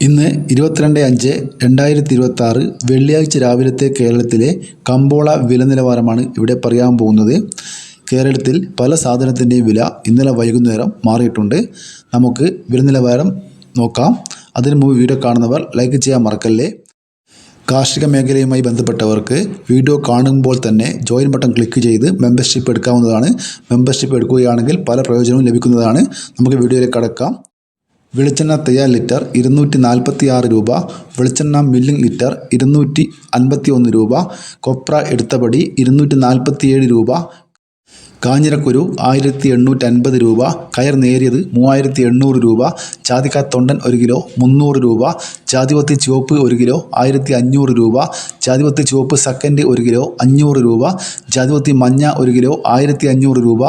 ഇന്ന് 22/5/2026 വെള്ളിയാഴ്ച രാവിലത്തെ കേരളത്തിലെ കമ്പോള വില നിലവാരമാണ് ഇവിടെ പറയാൻ പോകുന്നത്. കേരളത്തിൽ പല സാധനത്തിൻ്റെയും വില ഇന്നലെ വൈകുന്നേരം മാറിയിട്ടുണ്ട്. നമുക്ക് വില നിലവാരം നോക്കാം. അതിനു മുമ്പ് വീഡിയോ കാണുന്നവർ ലൈക്ക് ചെയ്യാൻ മറക്കല്ലേ. കാർഷിക മേഖലയുമായി ബന്ധപ്പെട്ടവർക്ക് വീഡിയോ കാണുമ്പോൾ തന്നെ ജോയിൻ ബട്ടൺ ക്ലിക്ക് ചെയ്ത് മെമ്പർഷിപ്പ് എടുക്കാവുന്നതാണ്. മെമ്പർഷിപ്പ് എടുക്കുകയാണെങ്കിൽ പല പ്രയോജനവും ലഭിക്കുന്നതാണ്. നമുക്ക് വീഡിയോയിലേക്ക് കടക്കാം. വെളിച്ചെണ്ണ തയ്യാർ ലിറ്റർ 246 രൂപ, വെളിച്ചെണ്ണ മില്ലിംഗ് ലിറ്റർ 251 രൂപ, കൊപ്ര എടുത്തപടി 247 രൂപ, കാഞ്ഞിരക്കുരു 1850 രൂപ, കയർ നേരിയത് 3800 രൂപ, ജാതിക്ക തൊണ്ടൻ 1 കിലോ 300 രൂപ, ജാതിപത്തി ചുവപ്പ് 1 കിലോ 1500 രൂപ, ജാതിപത്തി ചുവപ്പ് സെക്കൻഡ് 1 കിലോ 500 രൂപ, ജാതിപത്തി മഞ്ഞ 1 കിലോ 1500 രൂപ,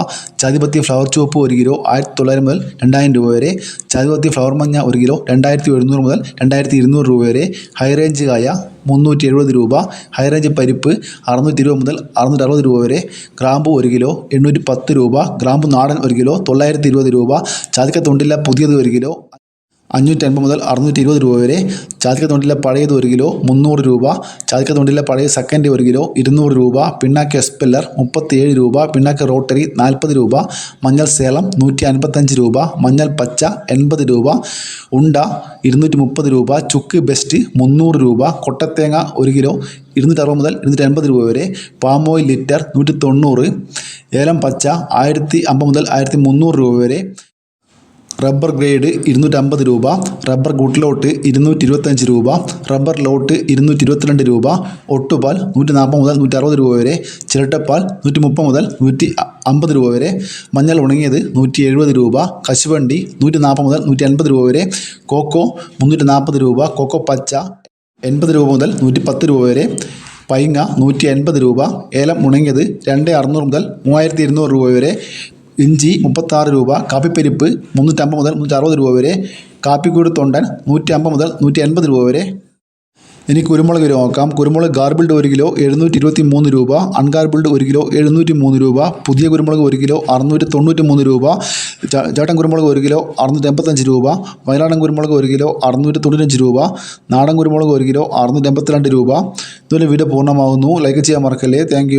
ജാതിപത്തി ഫ്ലവർ ചുവപ്പ് 1 കിലോ 1900 മുതൽ 2000 രൂപ വരെ, ജാതിപത്തി ഫ്ലവർ മഞ്ഞ 1 കിലോ 2700 മുതൽ 2200 രൂപ വരെ, ഹൈറേഞ്ച് കായ 370 രൂപ, ഹൈറേഞ്ച് പരിപ്പ് 620 മുതൽ 660 രൂപ വരെ, ഗ്രാമ്പു 1 കിലോ 810 രൂപ, ഗ്രാമ്പു നാടൻ 1 കിലോ 920 രൂപ, ജാതിക്ക തൊണ്ടില്ല പുതിയത് 1 കിലോ 550 മുതൽ 620 രൂപ വരെ, ജാതിക്ക തൊണ്ടില്ല പഴയത് 1 കിലോ 300 രൂപ, ജാതിക്ക തൊണ്ടില്ല പഴയ സെക്കൻഡ് 1 കിലോ 200 രൂപ, പിണ്ണാക്ക് എസ്പെല്ലർ 37 രൂപ, പിണ്ണാക്ക് റോട്ടറി 40 രൂപ, മഞ്ഞൾ സേലം 155 രൂപ, മഞ്ഞൾ പച്ച 80 രൂപ, ഉണ്ട 230 രൂപ, ചുക്ക് ബെസ്റ്റ് 300 രൂപ, കൊട്ടത്തേങ്ങ 1 കിലോ 260 മുതൽ 280 രൂപ വരെ, പാം ഓയിൽ ലിറ്റർ 190, ഏലം പച്ച 1050 മുതൽ 1300 രൂപ വരെ, റബ്ബർ ഗ്രേഡ് 250 രൂപ, റബ്ബർ ഗുഡ്ലോട്ട് 225 രൂപ, റബ്ബർ ലോട്ട് 222 രൂപ, ഒട്ടുപാൽ 140 മുതൽ 160 രൂപ വരെ, ചിരട്ടപ്പാൽ 130 മുതൽ 150 രൂപ വരെ, മഞ്ഞൾ ഉണങ്ങിയത് 170 രൂപ, കശുവണ്ടി 140 മുതൽ 150 രൂപ വരെ, കോക്കോ 340 രൂപ, കോക്കോ പച്ച 80 രൂപ മുതൽ 110 രൂപ വരെ, പൈങ്ങ 180 രൂപ, ഏലം ഉണങ്ങിയത് 2600 മുതൽ 3200 രൂപ വരെ, ഇഞ്ചി 36 രൂപ, കാപ്പിപ്പരിപ്പ് 350 മുതൽ 360 രൂപ വരെ, കാപ്പിക്കൂട് തൊണ്ടൻ 150 മുതൽ 180 രൂപ വരെ. ഇനി കുരുമുളക് കിലോ നോക്കാം. കുരുമുളക് ഗാർബിൾഡ് 1 കിലോ 723 രൂപ, അൺഗാർബിൾഡ് 1 കിലോ 703 രൂപ, പുതിയ കുരുമുളക് 1 കിലോ 693 രൂപ, ചേട്ടൻ കുരുമുളക് 1 കിലോ 685 രൂപ, വയനാടൻ കുരുമുളക് 1 കിലോ 695 രൂപ, നാടൻ കുരുമുളക് 1 കിലോ 682 രൂപ. ഇതുപോലെ വീഡിയോ പൂർണ്ണമാകുന്നു. ലൈക്ക് ചെയ്യാൻ മറക്കല്ലേ. താങ്ക്